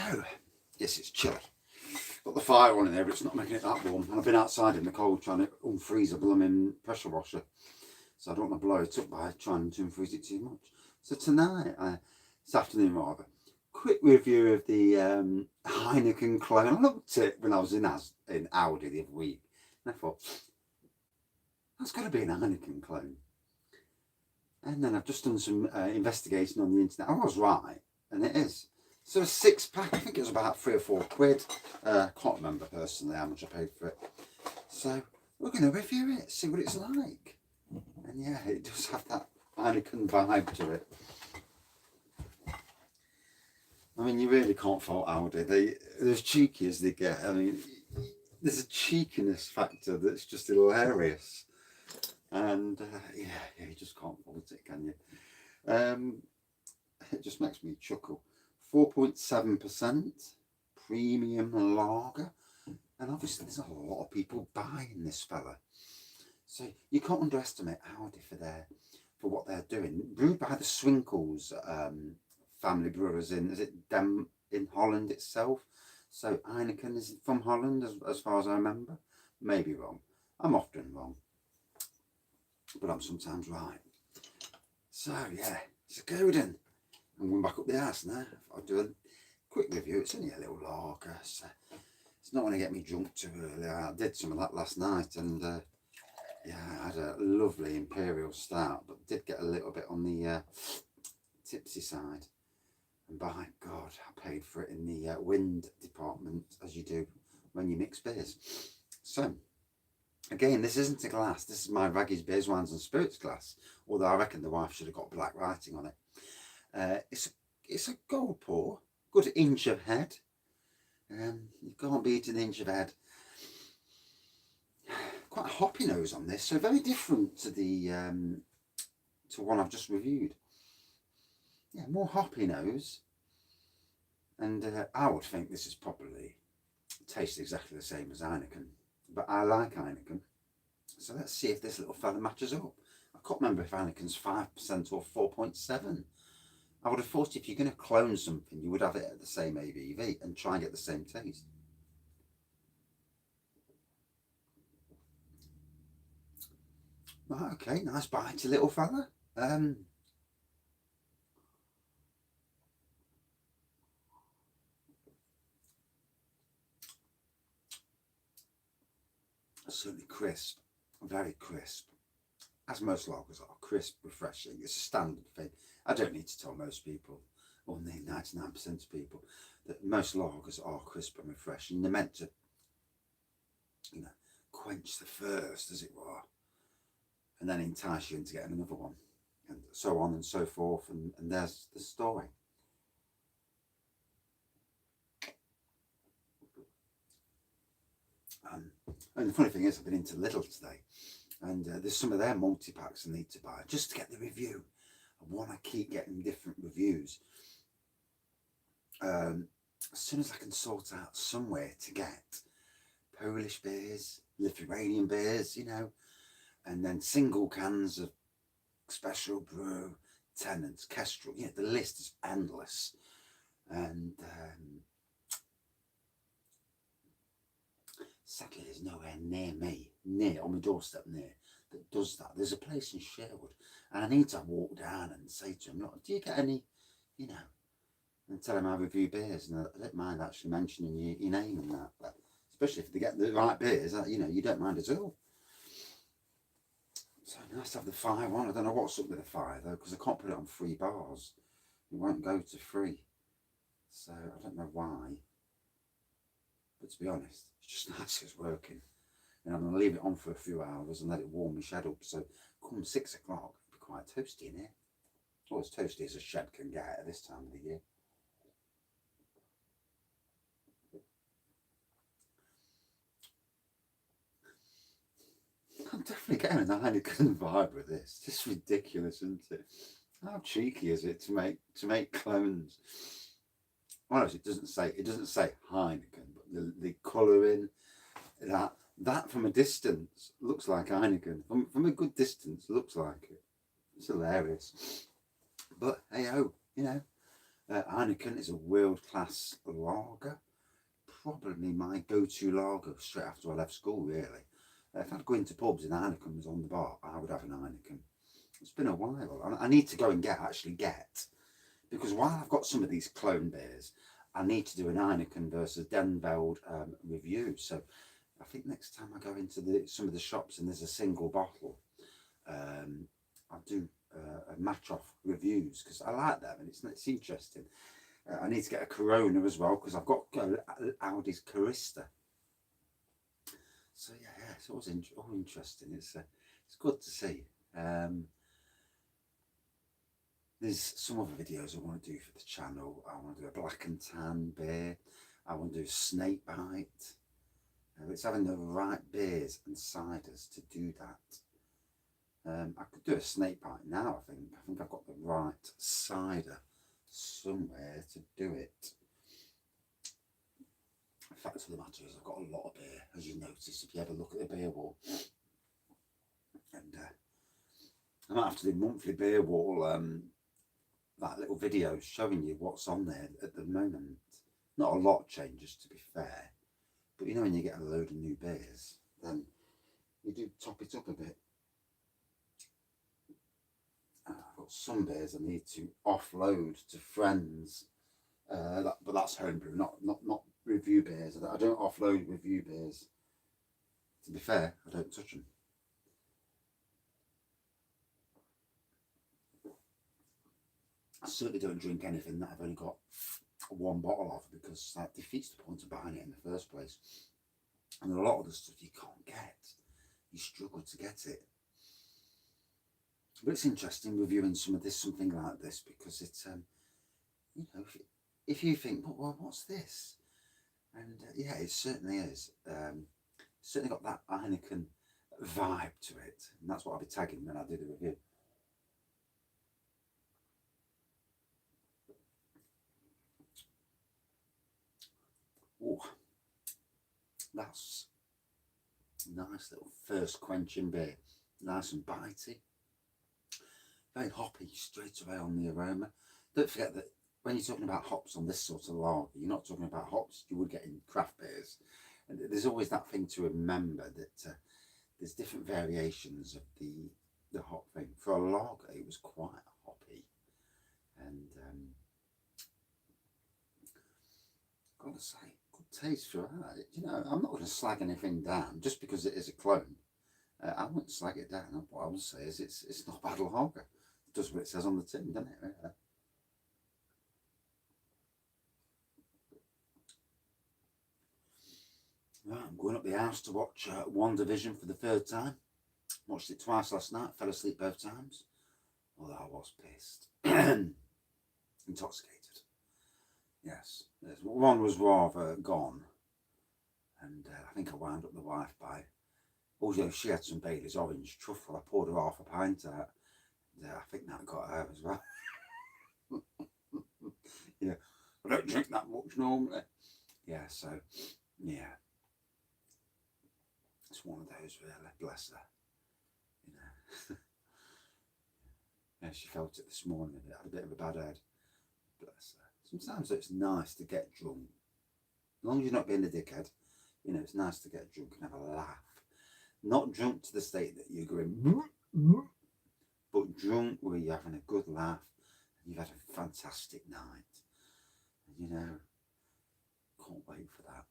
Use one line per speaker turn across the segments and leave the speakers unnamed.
So, yes, it's chilly. Got the fire on in there, but it's not making it that warm. And I've been outside in the cold trying to unfreeze a blooming pressure washer. So I don't want to blow it up by trying to unfreeze it too much. So tonight, this afternoon rather, quick review of the Heineken clone. I looked at it when I was in Aldi the other week, and I thought, that's got to be an Heineken clone. And then I've just done some investigation on the internet. I was right, and it is. So a 6-pack, I think it was about £3 or £4. I can't remember personally how much I paid for it. So we're going to review it, see what it's like. And yeah, it does have that Heineken vibe to it. I mean, you really can't fault Aldi. They're as cheeky as they get. I mean, there's a cheekiness factor that's just hilarious. And yeah, you just can't fault it, can you? It just makes me chuckle. 4.7% premium lager, and obviously there's a lot of people buying this fella. So you can't underestimate Aldi for what they're doing. Brewed by the Swinkles family brewers in in Holland itself. So Heineken is from Holland, as far as I remember. Maybe wrong. I'm often wrong, but I'm sometimes right. So yeah, it's a good one. I'm going back up the house now. I'll do a quick review. It's only a little lager, so it's not going to get me drunk too early. I did some of that last night, and yeah, I had a lovely imperial stout, but did get a little bit on the tipsy side. And by God, I paid for it in the wind department, as you do when you mix beers. So again, this isn't a glass. This is my Raggy's Beers, Wines and Spirits glass, although I reckon the wife should have got black writing on it. It's a gold pour, good inch of head. You can't beat an inch of head. Quite a hoppy nose on this, so very different to the to one I've just reviewed. Yeah, more hoppy nose, and I would think this is probably tastes exactly the same as Heineken, but I like Heineken, so let's see if this little fella matches up. I can't remember if Heineken's 5% or 4.7. I would have thought if you're going to clone something, you would have it at the same ABV and try and get the same taste. Right, okay, nice bitey little fella. Certainly crisp, very crisp. As most lagers are, crisp, refreshing. It's a standard thing. I don't need to tell most people, or 99% of people, that most lagers are crisp and refreshing. They're meant to, you know, quench the thirst, as it were, and then entice you into getting another one, and so on and so forth. And there's the story. And the funny thing is, I've been into Lidl today, and there's some of their multi-packs I need to buy just to get the review. I want to keep getting different reviews. As soon as I can sort out somewhere to get Polish beers, Lithuanian beers, you know, and then single cans of Special Brew, Tennant's, Kestrel, you know, the list is endless. And sadly, there's nowhere near on my doorstep that does that. There's a place in Sherwood, and I need to walk down and say to him, look, do you get any, you know, and tell him I review beers, and I don't mind actually mentioning your name and that, but especially if they get the right beers, you know, you don't mind at all. So nice to have the 5 on. I don't know what's up with the 5 though, because I can't put it on 3 bars. It won't go to 3. So I don't know why. But to be honest, it's just nice it's working. And I'm going to leave it on for a few hours and let it warm my shed up. So come 6 o'clock, it'll be quite toasty in here. Well, as toasty as a shed can get at this time of the year. I'm definitely getting a Heineken vibe with this. It's just ridiculous, isn't it? How cheeky is it to make clones? Honestly, it doesn't say Heineken, but the colouring, that from a distance looks like Heineken. From a good distance looks like it. It's hilarious. But hey ho, you know, Heineken is a world-class lager. Probably my go-to lager straight after I left school, really. If I'd go into pubs and Heineken was on the bar, I would have an Heineken. It's been a while. I need to go and actually get, because while I've got some of these clone beers, I need to do an Heineken versus Denvelde review. So I think next time I go into some of the shops and there's a single bottle, I'll do a match off reviews, because I like them and it's interesting. I need to get a Corona as well, because I've got Aldi's Carista. So yeah, it's always interesting. It's good to see. There's some other videos I want to do for the channel. I want to do a black and tan beer. I want to do a snake bite. It's having the right beers and ciders to do that. I could do a snake bite now, I think I've got the right cider somewhere to do it. The fact of the matter is I've got a lot of beer, as you notice if you ever look at the beer wall. And I might have to do monthly beer wall, that little video showing you what's on there at the moment. Not a lot changes, to be fair, but you know when you get a load of new beers, then you do top it up a bit. I've got some beers I need to offload to friends, but that's homebrew, not review beers. I don't offload review beers. To be fair, I don't touch them. I certainly don't drink anything that I've only got one bottle of, because that defeats the point of buying it in the first place. And a lot of the stuff you can't get, you struggle to get it. But it's interesting reviewing something like this, because it's you know, if you think, well, what's this? And yeah, it certainly is. Certainly got that Heineken vibe to it, and that's what I'll be tagging when I do the review. Oh, that's a nice little first quenching beer. Nice and bitey. Very hoppy straight away on the aroma. Don't forget that when you're talking about hops on this sort of lager, you're not talking about hops you would get in craft beers. And there's always that thing to remember, that there's different variations of the hop thing. For a lager, it was quite hoppy. And gotta say, good taste for that. You know, I'm not going to slag anything down just because it is a clone. I wouldn't slag it down. What I would say is it's not a bad lager. It does what it says on the tin, doesn't it? Really? Right, I'm going up the house to watch WandaVision for the third time. Watched it twice last night, fell asleep both times. Although I was pissed. Intoxicated. Yes. One was rather gone. And I think I wound up the wife by, although she had some Bailey's orange truffle, I poured her half a pint out. And I think that got her as well. Yeah. I don't drink that much normally. Yeah, so, yeah. It's one of those, really, bless her. You know. Yeah, she felt it this morning. It had a bit of a bad head. Bless her. Sometimes it's nice to get drunk. As long as you're not being a dickhead, you know, it's nice to get drunk and have a laugh. Not drunk to the state that you're going, but drunk where you're having a good laugh and you've had a fantastic night. And, you know, can't wait for that.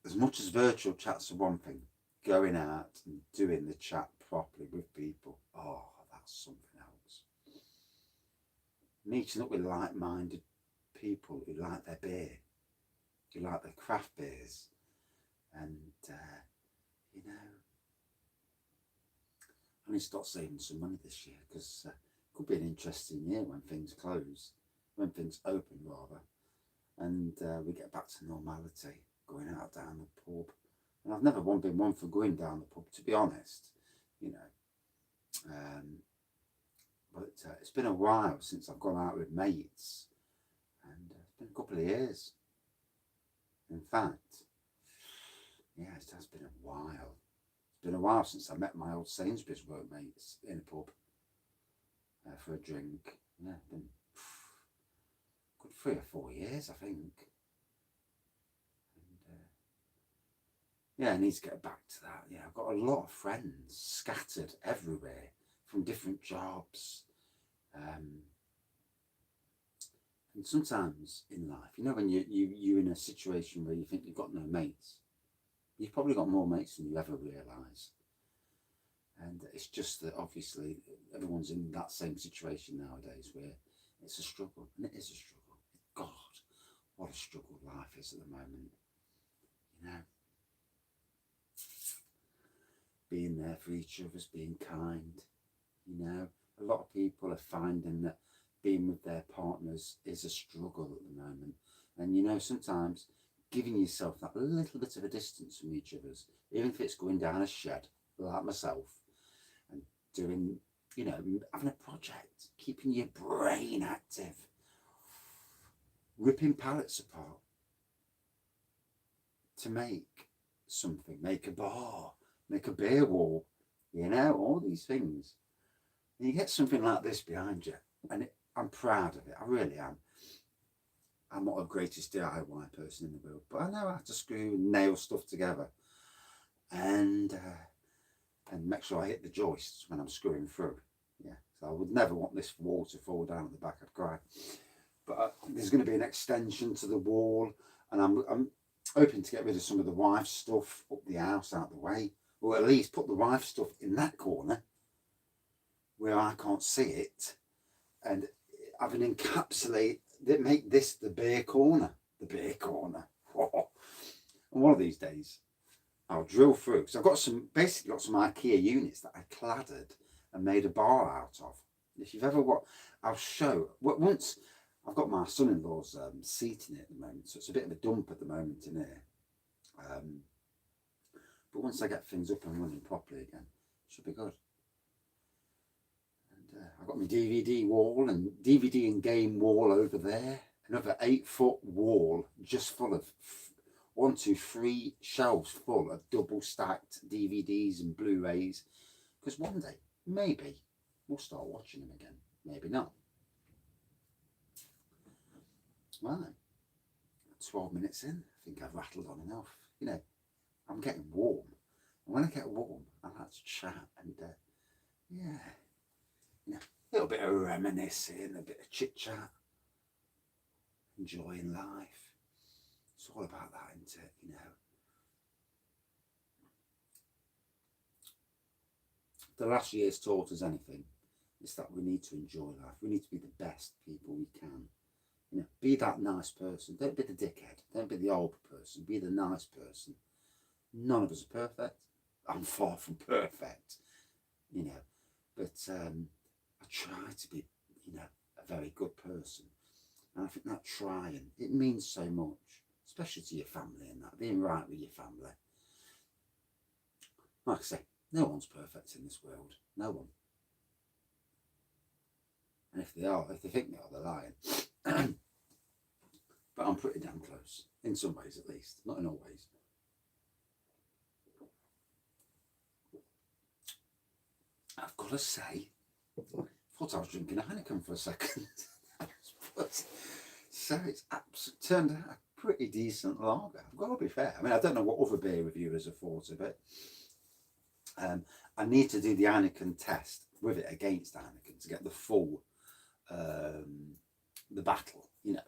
As much as virtual chats are one thing, going out and doing the chat properly with people, oh, that's something else. Meeting up with like-minded people who like their beer, who like their craft beers, and you know, I need to start saving some money this year, because it could be an interesting year when things close, when things open rather, and we get back to normality, going out down the pub. And I've never been one for going down the pub, to be honest, you know. But it's been a while since I've gone out with mates, and it's been a couple of years. In fact, yeah, it has been a while. It's been a while since I met my old Sainsbury's workmates in a pub for a drink. Yeah, good 3 or 4 years, I think. And, yeah, I need to get back to that. Yeah, I've got a lot of friends scattered everywhere from different jobs. And sometimes in life, you know, when you're in a situation where you think you've got no mates, you've probably got more mates than you ever realise. And it's just that obviously everyone's in that same situation nowadays where it's a struggle, and it is a struggle. God, what a struggle life is at the moment. You know, being there for each other, being kind. You know, a lot of people are finding that being with their partners is a struggle at the moment. And you know, sometimes giving yourself that little bit of a distance from each other's, even if it's going down a shed, like myself, and doing, you know, having a project, keeping your brain active, ripping pallets apart to make something, make a bar, make a beer wall, you know, all these things. And you get something like this behind you, and I'm proud of it. I really am. I'm not the greatest DIY person in the world, but I know how to screw and nail stuff together, and make sure I hit the joists when I'm screwing through. Yeah, so I would never want this wall to fall down at the back. I'd cry. But there's going to be an extension to the wall, and I'm hoping to get rid of some of the wife's stuff up the house, out the way, or at least put the wife's stuff in that corner where I can't see it, and have an encapsulate that make this the beer corner. The beer corner. And one of these days, I'll drill through, because I've got basically got some IKEA units that I cladded and made a bar out of. If you've ever watched, I'll show. Once I've got my son-in-law's seat in it at the moment, so it's a bit of a dump at the moment in here. But once I get things up and running properly again, it should be good. I've got my DVD wall and DVD and game wall over there. Another 8-foot wall just full of 1, 2, 3 shelves full of double stacked DVDs and Blu-rays. Because one day, maybe, we'll start watching them again. Maybe not. Right. 12 minutes in, I think I've rattled on enough. You know, I'm getting warm. And when I get warm, I like to chat and, yeah. You know, a little bit of reminiscing, a bit of chit chat, enjoying life. It's all about that, isn't it? You know, the last year's taught us anything, it's that we need to enjoy life. We need to be the best people we can. You know, be that nice person. Don't be the dickhead. Don't be the old person. Be the nice person. None of us are perfect. I'm far from perfect. You know, but I try to be, you know, a very good person. And I think that trying, it means so much, especially to your family and that, being right with your family. Like I say, no one's perfect in this world. No one. And if they are, if they think they are, they're lying. But I'm pretty damn close, in some ways at least, not in all ways. I've got to say, I thought I was drinking a Heineken for a second. So it's turned out a pretty decent lager. I've got to be fair. I mean, I don't know what other beer reviewers have thought of it. I need to do the Heineken test with it against Heineken to get the full, the battle, you know,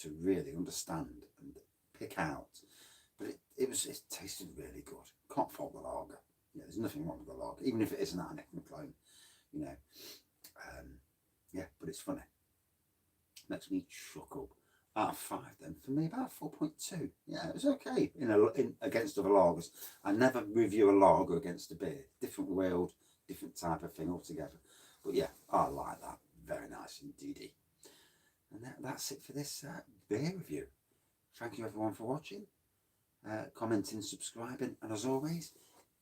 to really understand and pick out. But it tasted really good. Can't fault the lager. Yeah, there's nothing wrong with the lager, even if it is an Heineken clone, you know. Yeah, but it's funny. Makes me chuckle. Out of 5 then, for me about 4.2. Yeah, it was okay in against other lagers. I never review a lager against a beer. Different world, different type of thing altogether. But yeah, I like that. Very nice indeed. And that's it for this beer review. Thank you everyone for watching, commenting, subscribing, and as always,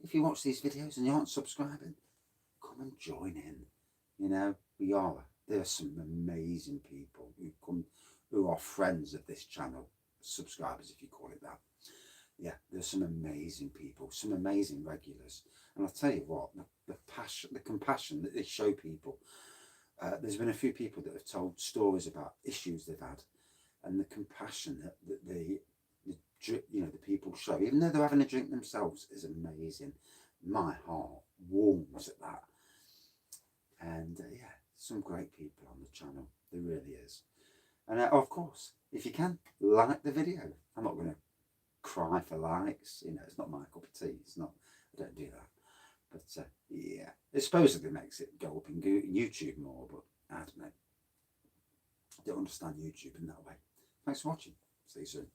if you watch these videos and you aren't subscribing, come and join in. You know, there are some amazing people who are friends of this channel, subscribers if you call it that. Yeah, there's some amazing people, some amazing regulars. And I'll tell you what, the passion, the compassion that they show people there's been a few people that have told stories about issues they've had, and the compassion that the people show, even though they're having a drink themselves, is amazing. My heart warms at that. And yeah, some great people on the channel. There really is. And of course, if you can, like the video. I'm not going to cry for likes. It's not my cup of tea. It's not. I don't do that. But yeah, it supposedly makes it go up in YouTube more, but I don't know. I don't understand YouTube in that way. Thanks for watching. See you soon.